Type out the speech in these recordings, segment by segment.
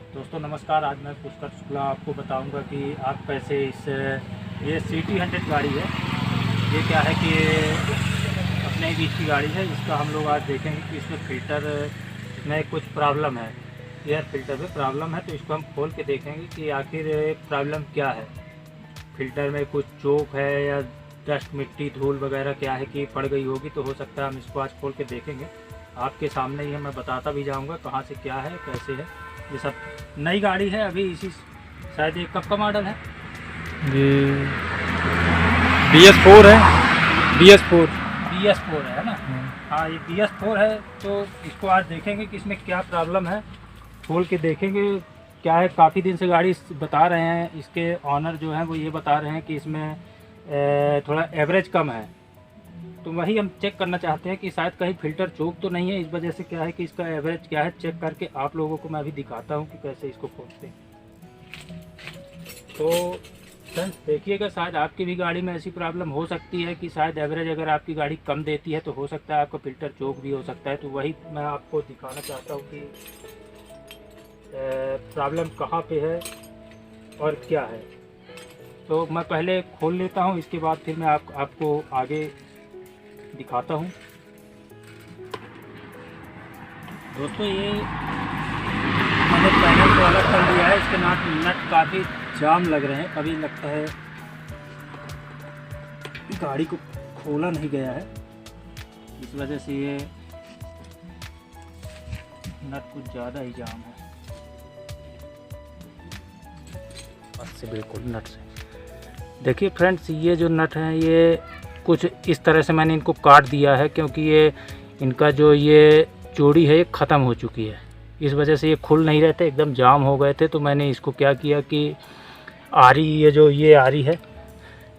दोस्तों नमस्कार। आज मैं पुष्कर शुक्ला आपको बताऊंगा कि आप कैसे ये CT 100 गाड़ी है। ये क्या है कि अपने बीच की गाड़ी है। इसका हम लोग आज देखेंगे कि इसमें फ़िल्टर में कुछ प्रॉब्लम है, एयर फिल्टर में प्रॉब्लम है। तो इसको हम खोल के देखेंगे कि आखिर प्रॉब्लम क्या है। फ़िल्टर में कुछ चोक है या डस्ट मिट्टी धूल वगैरह क्या है कि पड़ गई होगी, तो हो सकता है हम इसको आज खोल के देखेंगे। आपके सामने ही है, मैं बताता भी जाऊंगा कहाँ से क्या है कैसे है। ये सब नई गाड़ी है अभी, इसी शायद ये कब का मॉडल है? ये BS4 है। BS4 है ना? हाँ, ये BS4 है। तो इसको आज देखेंगे कि इसमें क्या प्रॉब्लम है, खोल के देखेंगे क्या है। काफ़ी दिन से गाड़ी बता रहे हैं, इसके ऑनर जो हैं वो ये बता रहे हैं कि इसमें थोड़ा एवरेज कम है। तो वही हम चेक करना चाहते हैं कि शायद कहीं फ़िल्टर चोक तो नहीं है। इस वजह से क्या है कि इसका एवरेज क्या है, चेक करके आप लोगों को मैं अभी दिखाता हूँ कि कैसे इसको खोलते हैं। तो फ्रेंड्स देखिएगा, शायद आपकी भी गाड़ी में ऐसी प्रॉब्लम हो सकती है कि शायद एवरेज अगर आपकी गाड़ी कम देती है तो हो सकता है आपका फ़िल्टर चोक भी हो सकता है। तो वही मैं आपको दिखाना चाहता हूँ कि प्रॉब्लम कहाँ पे है और क्या है। तो मैं पहले खोल लेता हूँ, इसके बाद फिर मैं आपको आगे दिखाता हूँ। दोस्तों ये मैंने पैनल को अलग कर दिया है। इसके नट काफ़ी जाम लग रहे हैं, अभी लगता है गाड़ी को खोला नहीं गया है, इस वजह से ये नट कुछ ज़्यादा ही जाम है। बस से बिल्कुल नट से देखिए फ्रेंड्स, ये जो नट हैं ये कुछ इस तरह से मैंने इनको काट दिया है, क्योंकि ये इनका जो ये जोड़ी है ये ख़त्म हो चुकी है। इस वजह से ये खुल नहीं रहे थे, एकदम जाम हो गए थे। तो मैंने इसको क्या किया कि ये आरी है,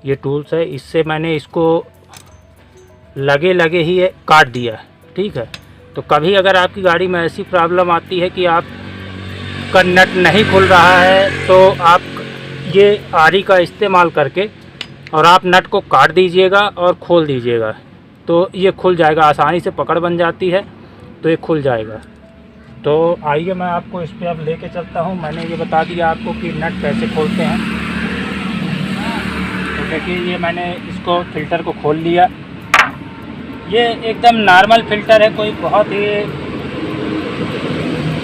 ये टूल्स है, इससे मैंने इसको लगे ही काट दिया। ठीक है। तो कभी अगर आपकी गाड़ी में ऐसी प्रॉब्लम आती है कि आपका नट नहीं खुल रहा है, तो आप ये आरी का इस्तेमाल करके और आप नट को काट दीजिएगा और खोल दीजिएगा, तो ये खुल जाएगा। आसानी से पकड़ बन जाती है तो ये खुल जाएगा। तो आइए मैं आपको इस पर अब लेके चलता हूँ। मैंने ये बता दिया आपको कि नट कैसे खोलते हैं। तो देखिए, ये मैंने इसको फ़िल्टर को खोल लिया। ये एकदम नॉर्मल फ़िल्टर है, कोई बहुत ही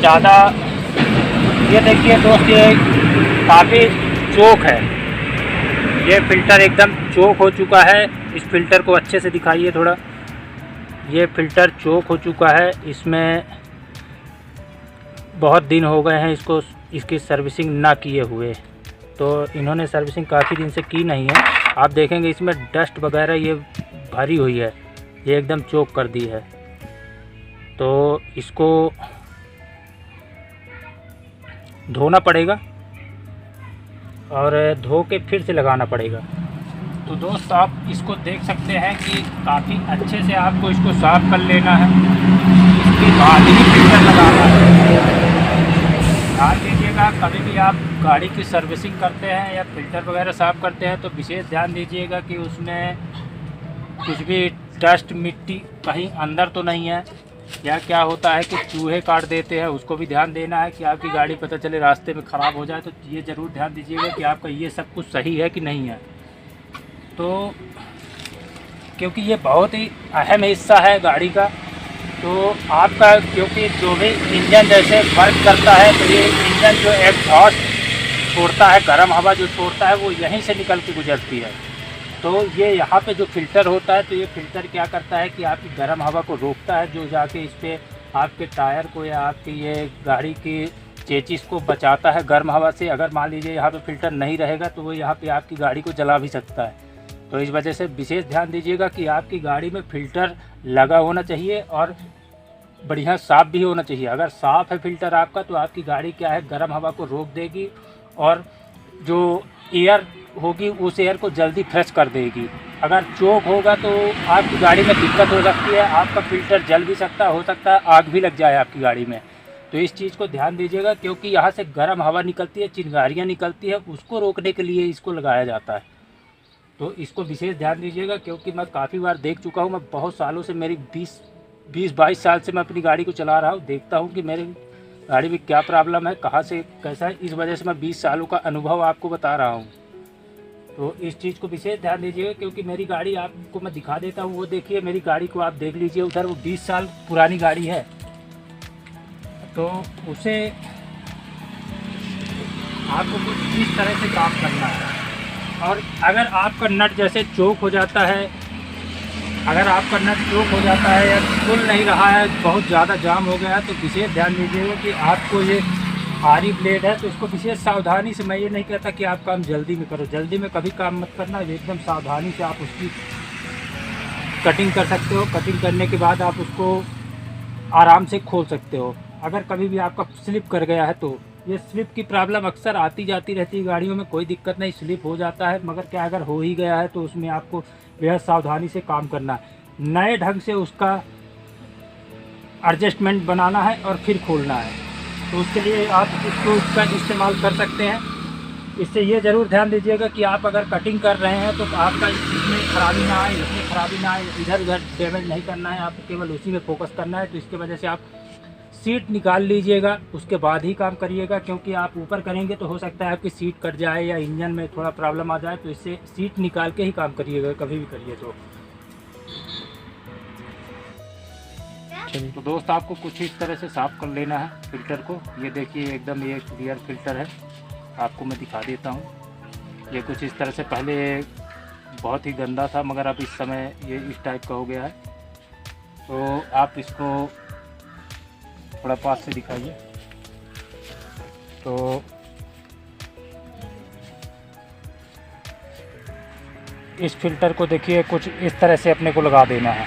ज़्यादा। ये देखिए दोस्त, ये काफ़ी चोक है। ये फ़िल्टर एकदम चोक हो चुका है। इस फ़िल्टर को अच्छे से दिखाइए थोड़ा। ये फ़िल्टर चोक हो चुका है, इसमें बहुत दिन हो गए हैं इसकी सर्विसिंग ना किए हुए। तो इन्होंने सर्विसिंग काफ़ी दिन से की नहीं है। आप देखेंगे इसमें डस्ट वगैरह ये भरी हुई है, ये एकदम चोक कर दी है। तो इसको धोना पड़ेगा और धो के फिर से लगाना पड़ेगा। तो दोस्त आप इसको देख सकते हैं कि काफ़ी अच्छे से आपको इसको साफ़ कर लेना है, इसके बाद ही फ़िल्टर लगाना है। ध्यान दीजिएगा, कभी भी आप गाड़ी की सर्विसिंग करते हैं या फ़िल्टर वगैरह साफ़ करते हैं तो विशेष ध्यान दीजिएगा कि उसमें कुछ भी डस्ट मिट्टी कहीं अंदर तो नहीं है, या क्या होता है कि चूहे काट देते हैं, उसको भी ध्यान देना है कि आपकी गाड़ी पता चले रास्ते में ख़राब हो जाए। तो ये ज़रूर ध्यान दीजिएगा कि आपका ये सब कुछ सही है कि नहीं है। तो क्योंकि ये बहुत ही अहम हिस्सा है गाड़ी का, तो आपका क्योंकि जो भी इंजन जैसे वर्क करता है, तो ये इंजन जो एग्जॉस्ट छोड़ता है, गर्म हवा जो छोड़ता है, वो यहीं से निकल के गुजरती है। तो ये यहाँ पे जो फ़िल्टर होता है, तो ये फ़िल्टर क्या करता है कि आपकी गर्म हवा को रोकता है, जो जाके इस पर आपके टायर को या आपकी ये गाड़ी की चेचिस को बचाता है गर्म हवा से। अगर मान लीजिए यहाँ पे फ़िल्टर नहीं रहेगा तो वो यहाँ पे आपकी गाड़ी को जला भी सकता है। तो इस वजह से विशेष ध्यान दीजिएगा कि आपकी गाड़ी में फ़िल्टर लगा होना चाहिए और बढ़िया साफ़ भी होना चाहिए। अगर साफ़ है फ़िल्टर आपका, तो आपकी गाड़ी क्या है, गर्म हवा को रोक देगी और जो एयर होगी उस एयर को जल्दी फ्रेश कर देगी। अगर चोक होगा तो आपकी गाड़ी में दिक्कत हो सकती है, आपका फ़िल्टर जल भी सकता है, हो सकता है आग भी लग जाए आपकी गाड़ी में। तो इस चीज़ को ध्यान दीजिएगा, क्योंकि यहाँ से गर्म हवा निकलती है, चिंगारियाँ निकलती है, उसको रोकने के लिए इसको लगाया जाता है। तो इसको विशेष ध्यान दीजिएगा, क्योंकि मैं काफ़ी बार देख चुका हूँ। मैं बहुत सालों से, मेरी 20-22 साल से मैं अपनी गाड़ी को चला रहा हूँ, देखता हूँ कि मेरे गाड़ी में क्या प्रॉब्लम है, कहाँ से कैसा है। इस वजह से मैं 20 सालों का अनुभव आपको बता रहा हूँ। तो इस चीज़ को विशेष ध्यान दीजिएगा, क्योंकि मेरी गाड़ी आपको मैं दिखा देता हूँ। वो देखिए मेरी गाड़ी को आप देख लीजिए, उधर वो 20 साल पुरानी गाड़ी है। तो उसे आपको कुछ इस तरह से काम करना है। और अगर आपका नट जैसे चोक हो जाता है, अगर आपका नट चोक हो जाता है या खुल नहीं रहा है, बहुत ज़्यादा जाम हो गया है, तो विशेष ध्यान दीजिएगा कि आपको ये आरी ब्लेड है तो इसको विशेष सावधानी से, मैं ये नहीं कहता कि आप काम जल्दी में करो, जल्दी में कभी काम मत करना। एकदम सावधानी से आप उसकी कटिंग कर सकते हो। कटिंग करने के बाद आप उसको आराम से खोल सकते हो। अगर कभी भी आपका स्लिप कर गया है तो ये स्लिप की प्रॉब्लम अक्सर आती जाती रहती है गाड़ियों में, कोई दिक्कत नहीं, स्लिप हो जाता है। मगर क्या अगर हो ही गया है तो उसमें आपको बेहद सावधानी से काम करना है, नए ढंग से उसका एडजस्टमेंट बनाना है और फिर खोलना है। तो उसके लिए आप इसका इस्तेमाल कर सकते हैं। इससे ये ज़रूर ध्यान दीजिएगा कि आप अगर कटिंग कर रहे हैं तो आपका इसमें खराबी ना आए, इसमें खराबी ना आए, इधर उधर डैमेज नहीं करना है, आपको केवल उसी में फोकस करना है। तो इसकी वजह से आप सीट निकाल लीजिएगा, उसके बाद ही काम करिएगा, क्योंकि आप ऊपर करेंगे तो हो सकता है आपकी सीट कट जाए या इंजन में थोड़ा प्रॉब्लम आ जाए। तो इससे सीट निकाल के ही काम करिएगा, कभी भी करिए तो। चलिए। तो दोस्त आपको कुछ इस तरह से साफ़ कर लेना है फ़िल्टर को। ये देखिए एकदम ये क्लियर फ़िल्टर है, आपको मैं दिखा देता हूँ। ये कुछ इस तरह से पहले बहुत ही गंदा था, मगर अब इस समय ये इस टाइप का हो गया है। तो आप इसको थोड़ा पास से दिखाइए। तो इस फिल्टर को देखिए कुछ इस तरह से अपने को लगा देना है।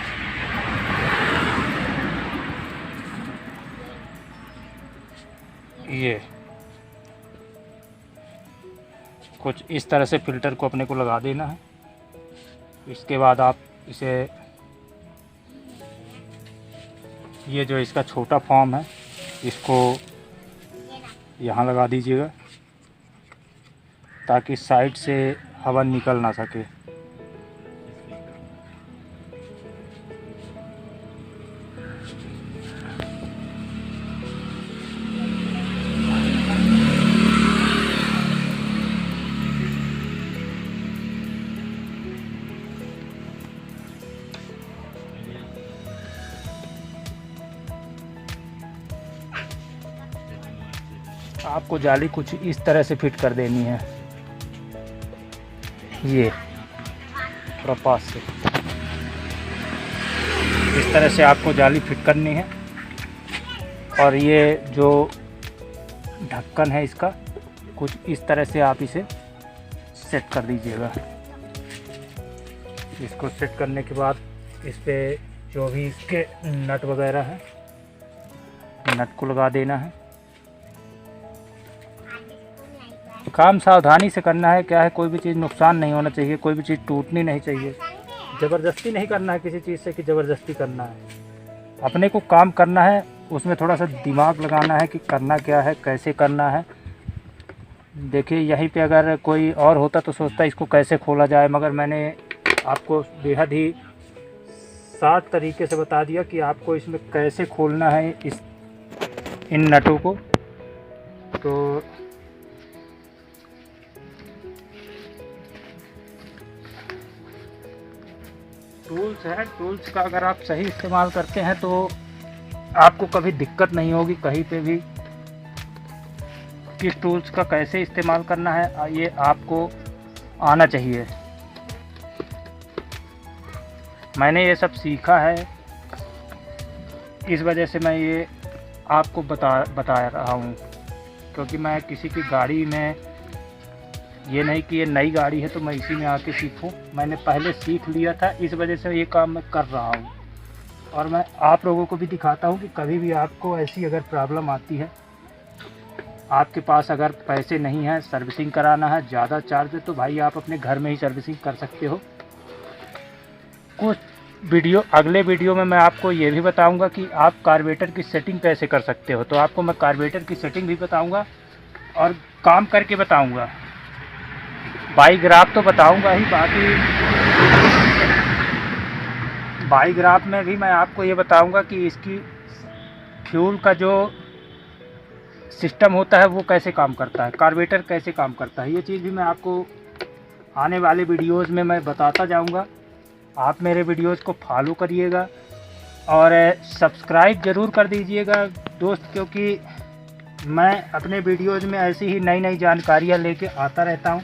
ये कुछ इस तरह से फ़िल्टर को अपने को लगा देना है। इसके बाद आप इसे, ये जो इसका छोटा फॉर्म है इसको यहाँ लगा दीजिएगा, ताकि साइड से हवा निकल ना सके। आपको जाली कुछ इस तरह से फिट कर देनी है। ये थोड़ा पास से इस तरह से आपको जाली फिट करनी है। और ये जो ढक्कन है इसका कुछ इस तरह से आप इसे सेट कर दीजिएगा। इसको सेट करने के बाद इस पे जो भी इसके नट वगैरह है, नट को लगा देना है। काम सावधानी से करना है। क्या है, कोई भी चीज़ नुकसान नहीं होना चाहिए, कोई भी चीज़ टूटनी नहीं चाहिए। ज़बरदस्ती नहीं करना है किसी चीज़ से कि ज़बरदस्ती करना है। अपने को काम करना है, उसमें थोड़ा सा दिमाग लगाना है कि करना क्या है, कैसे करना है। देखिए यहीं पे अगर कोई और होता तो सोचता इसको कैसे खोला जाए, मगर मैंने आपको बेहद ही शार्ट तरीके से बता दिया कि आपको इसमें कैसे खोलना है इन नटों को। तो टूल्स है, टूल्स का अगर आप सही इस्तेमाल करते हैं तो आपको कभी दिक्कत नहीं होगी कहीं पे भी। किस टूल्स का कैसे इस्तेमाल करना है ये आपको आना चाहिए। मैंने ये सब सीखा है, इस वजह से मैं ये आपको बता रहा हूँ। क्योंकि मैं किसी की गाड़ी में, ये नहीं कि ये नई गाड़ी है तो मैं इसी में आके सीखूं, मैंने पहले सीख लिया था, इस वजह से ये काम मैं कर रहा हूँ। और मैं आप लोगों को भी दिखाता हूँ कि कभी भी आपको ऐसी अगर प्रॉब्लम आती है, आपके पास अगर पैसे नहीं हैं, सर्विसिंग कराना है, ज़्यादा चार्ज है, तो भाई आप अपने घर में ही सर्विसिंग कर सकते हो। कुछ अगले वीडियो में मैं आपको ये भी बताऊंगा कि आप कार्बोरेटर की सेटिंग कैसे कर सकते हो। तो आपको मैं कार्बोरेटर की सेटिंग भी बताऊंगा और काम करके बताऊंगा। बाईग्राफ तो बताऊंगा ही, बाकी बाईग्राफ में भी मैं आपको ये बताऊंगा कि इसकी फ्यूल का जो सिस्टम होता है वो कैसे काम करता है, कार्बोरेटर कैसे काम करता है, ये चीज़ भी मैं आपको आने वाले वीडियोज़ में मैं बताता जाऊँगा। आप मेरे वीडियोज़ को फॉलो करिएगा और सब्सक्राइब ज़रूर कर दीजिएगा दोस्त, क्योंकि मैं अपने वीडियोज़ में ऐसी ही नई नई जानकारियाँ लेके आता रहता हूँ।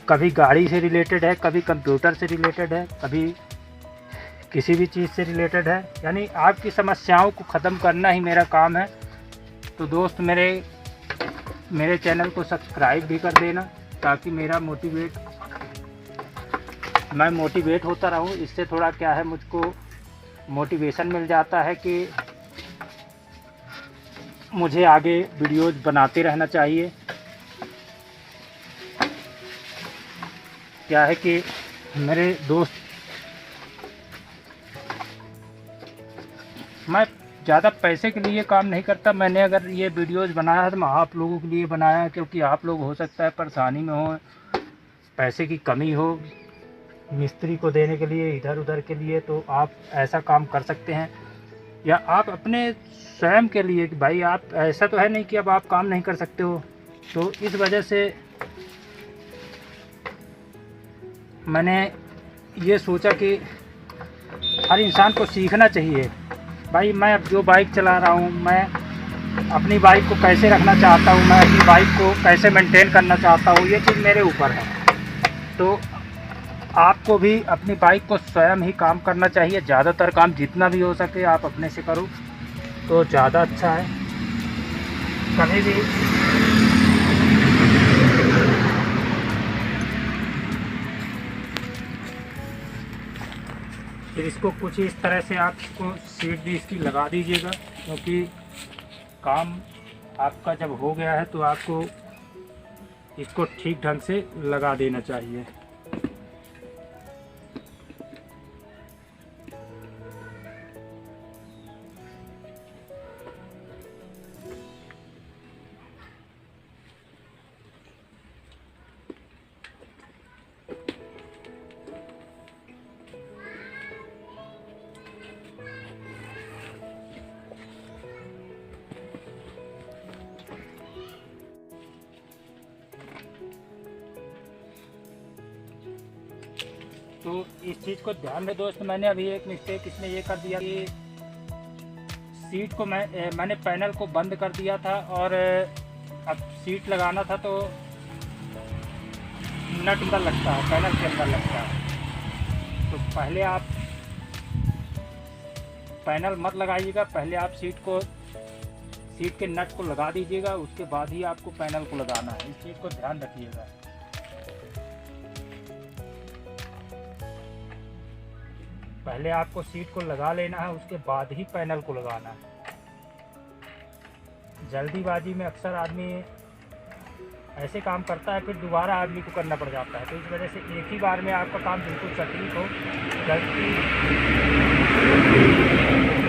कभी गाड़ी से रिलेटेड है, कभी कंप्यूटर से रिलेटेड है, कभी किसी भी चीज़ से रिलेटेड है, यानी आपकी समस्याओं को ख़त्म करना ही मेरा काम है। तो दोस्त मेरे चैनल को सब्सक्राइब भी कर देना, ताकि मैं मोटिवेट होता रहूं। इससे थोड़ा क्या है, मुझको मोटिवेशन मिल जाता है कि मुझे आगे वीडियोज़ बनाते रहना चाहिए। क्या है कि मेरे दोस्त, मैं ज़्यादा पैसे के लिए काम नहीं करता। मैंने अगर ये वीडियोज़ बनाया है तो मैं आप लोगों के लिए बनाया है, क्योंकि आप लोग हो सकता है परेशानी में हो, पैसे की कमी हो मिस्त्री को देने के लिए, इधर उधर के लिए, तो आप ऐसा काम कर सकते हैं। या आप अपने स्वयं के लिए कि भाई आप, ऐसा तो है नहीं कि अब आप काम नहीं कर सकते हो। तो इस वजह से मैंने ये सोचा कि हर इंसान को सीखना चाहिए। भाई मैं अब जो बाइक चला रहा हूँ, मैं अपनी बाइक को कैसे रखना चाहता हूँ, मैं अपनी बाइक को कैसे मेंटेन करना चाहता हूँ, ये चीज़ मेरे ऊपर है। तो आपको भी अपनी बाइक को स्वयं ही काम करना चाहिए। ज़्यादातर काम जितना भी हो सके आप अपने से करो तो ज़्यादा अच्छा है। कभी भी फिर इसको कुछ इस तरह से आप इसको सीट भी इसकी लगा दीजिएगा, क्योंकि काम आपका जब हो गया है तो आपको इसको ठीक ढंग से लगा देना चाहिए। तो इस चीज़ को ध्यान में दोस्त, मैंने अभी एक मिस्टेक इसमें ये कर दिया कि सीट को मैंने पैनल को बंद कर दिया था, और अब सीट लगाना था तो नट अंदर लगता है, पैनल के अंदर लगता है। तो पहले आप पैनल मत लगाइएगा, पहले आप सीट के नट को लगा दीजिएगा, उसके बाद ही आपको पैनल को लगाना है। इस चीज़ को ध्यान रखिएगा। पहले आपको सीट को लगा लेना है, उसके बाद ही पैनल को लगाना है। जल्दीबाजी में अक्सर आदमी ऐसे काम करता है, फिर दोबारा आदमी को करना पड़ जाता है। तो इस वजह से एक ही बार में आपका काम बिल्कुल सटीक हो, गलती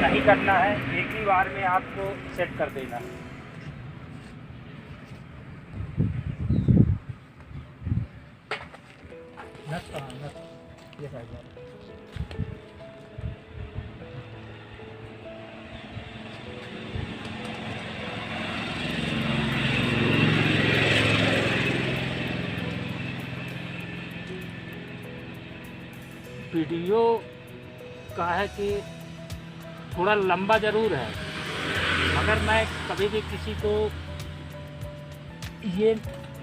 नहीं करना है, एक ही बार में आपको सेट कर देना है। ये साइड वीडियो का है कि थोड़ा लंबा ज़रूर है, मगर मैं कभी भी किसी को ये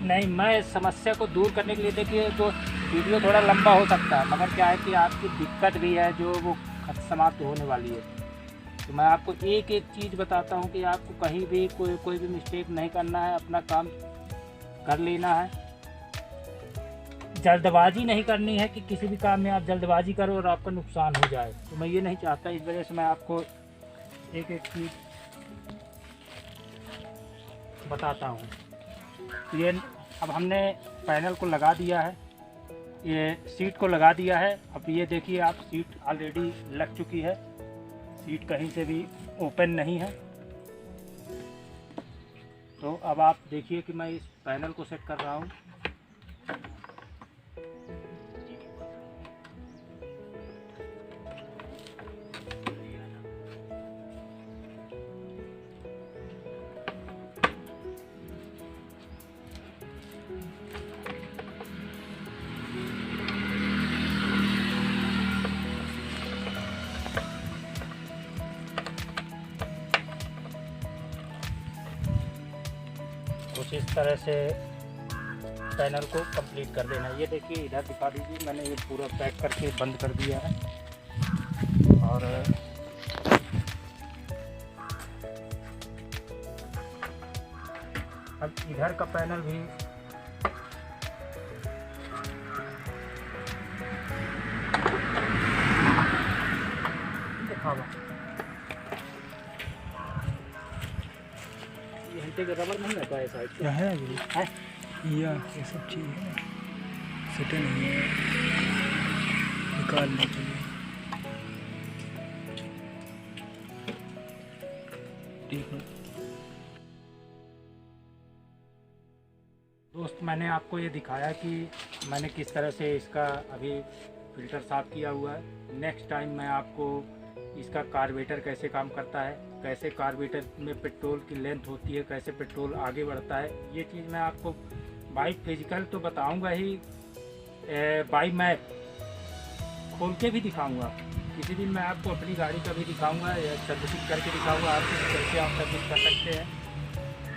नहीं, मैं समस्या को दूर करने के लिए, देखिए तो वीडियो थोड़ा लंबा हो सकता है, मगर क्या है कि आपकी दिक्कत भी है जो वो समाप्त होने वाली है। तो मैं आपको एक एक चीज़ बताता हूँ कि आपको कहीं भी कोई भी मिस्टेक नहीं करना है, अपना काम कर लेना है। जल्दबाजी नहीं करनी है कि किसी भी काम में आप जल्दबाजी करो और आपका नुकसान हो जाए, तो मैं ये नहीं चाहता। इस वजह से मैं आपको एक एक चीज़ बताता हूँ। ये अब हमने पैनल को लगा दिया है, ये सीट को लगा दिया है। अब ये देखिए आप, सीट ऑलरेडी लग चुकी है, सीट कहीं से भी ओपन नहीं है। तो अब आप देखिए कि मैं इस पैनल को सेट कर रहा हूँ। कुछ इस तरह से पैनल को कंप्लीट कर देना है। ये देखिए इधर दिखा दीजिए, मैंने ये पूरा पैक करके बंद कर दिया है। और अब इधर का पैनल भी दिखावा, ये हंटे का रबर नहीं रहता है साइड से है या ये सब चीज़ है सेटे नहीं है, निकालने के लिए ठीक है। दोस्त मैंने आपको ये दिखाया कि मैंने किस तरह से इसका अभी फ़िल्टर साफ़ किया हुआ है। नेक्स्ट टाइम मैं आपको इसका कार्बोरेटर कैसे काम करता है, कैसे कार्बोरेटर में पेट्रोल की लेंथ होती है, कैसे पेट्रोल आगे बढ़ता है, ये चीज़ मैं आपको बाई फिजिकल तो बताऊंगा ही, बाई मैप खोल के भी दिखाऊंगा। किसी दिन मैं आपको अपनी गाड़ी का भी दिखाऊंगा या सर्विसिंग करके दिखाऊंगा आपको कैसे आप सर्विस कर सकते हैं।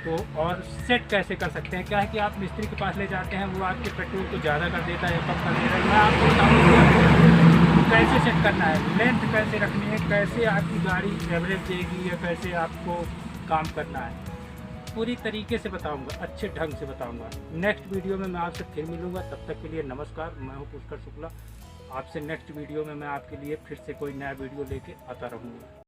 तो और सेट कैसे कर सकते हैं, क्या है कि आप मिस्त्री के पास ले जाते हैं, वो आपके पेट्रोल को ज़्यादा कर देता है, कम कर देता है। मैं आपको बताऊँगा कैसे सेट करना है, लेंथ कैसे रखनी है, कैसे आपकी गाड़ी एवरेज देगी या कैसे आपको काम करना है, पूरी तरीके से बताऊंगा, अच्छे ढंग से बताऊंगा। नेक्स्ट वीडियो में मैं आपसे फिर मिलूँगा, तब तक के लिए नमस्कार। मैं हूँ पुष्कर शुक्ला। आपसे नेक्स्ट वीडियो में मैं आपके लिए फिर से कोई नया वीडियो लेके आता रहूँगा।